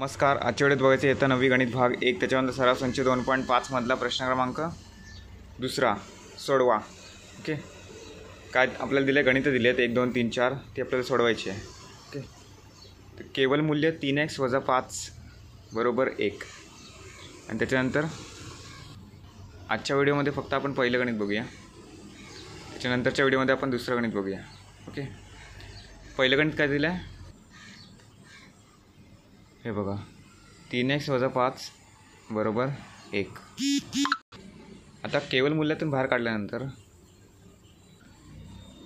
नमस्कार. आजच्या वेळेत बघायचं येतं 9वी गणित भाग 1 त्याच्यानंतर सराव संच 2.5 मधला प्रश्न क्रमांक दुसरा सोडवा. ओके, काय आपल्याला दिले गणित दिले आहेत 1 2 3 4 ते आपल्याला सोडवायचे आहे. ओके, तर केवल मूल्य 3x - 5 बरोबर 1 आणि त्याच्यानंतर आजच्या व्हिडिओमध्ये फक्त आपण पहिलं गणित बघूया, त्याच्यानंतरच्या व्हिडिओमध्ये आपण दुसरं गणित बघूया. ओके, पहिलं गणित काय दिलं आहे हे बघा, 3x - 5 बरोबर 1. आता केवल मूल्यातून बाहेर काढल्यानंतर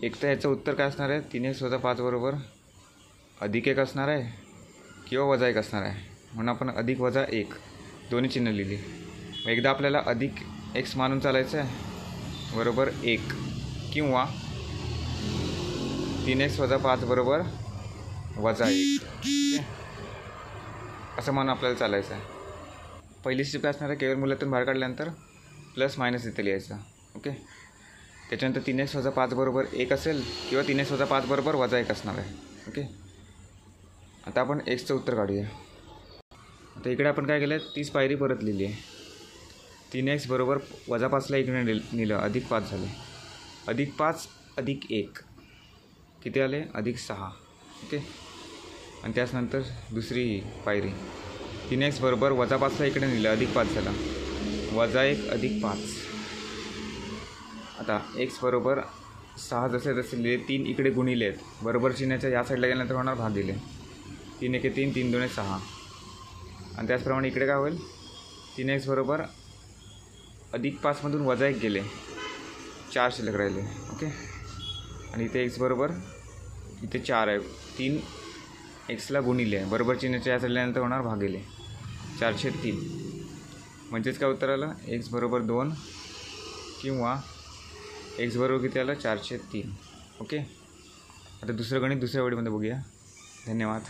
एक तर याचं उत्तर काय असणार आहे, 3x - 5 बरोबर +1 असणार आहे किंवा -1 असणार आहे. म्हणून आपण +1 दोन्ही चिन्ह लिहिली. एकदा आपल्याला +x मानून चालायचं आहे बरोबर 1 किंवा 3x - 5 बरोबर -1 असं म्हणून आपल्याला चालायचं आहे. पहिली स्टेप काय असणार आहे, केवल मूल्यातून बाहेर काढल्यानंतर प्लस मायनस इथे लिहायचं. ओके, त्याच्यानंतर 3x - 5 बरोबर 1 असेल किंवा 3x - 5 बरोबर -1 असणार आहे. ओके, आता आपण xचं उत्तर काढूया. आता इकडे आपण काय केलं, तीच पायरी परत लिहिली आहे. 3x बरोबर -5ला इकडे नेलं, +5 झाले. +5 + 1 किती आले, +6. ओके, आणि त्याच्यानंतर दुसरी पायरी 3x बरोबर -5ला इकडे नेलं, +5 झाला, -1 + 5. आता x बरोबर 6 जसे जसे लिहिले 3 इकडे गुणिले आहेत, बरोबर चिन्हाच्या या साईडला गेल्यानंतर होणार भागिले. 3 × 1 = 3, 3 × 2 = 6. आणि त्याचप्रमाणे इकडे काय होईल, 3x बरोबर +5 मधून -1 गेले, 4 शिल्लक राहिले. ओके, आणि इथे x बरोबर इथे 4 आहे, 3 xला गुणिले आहे, बरोबर चिन्हाच्या या साईडल्यानंतर होणार भागिले, 4/3. म्हणजेच काय उत्तर आलं, x बरोबर 2 किंवा x बरोबर किती आलं, 4/3. ओके, आता दुसरं गणित दुसऱ्या व्हिडिओमध्ये बघूया. धन्यवाद.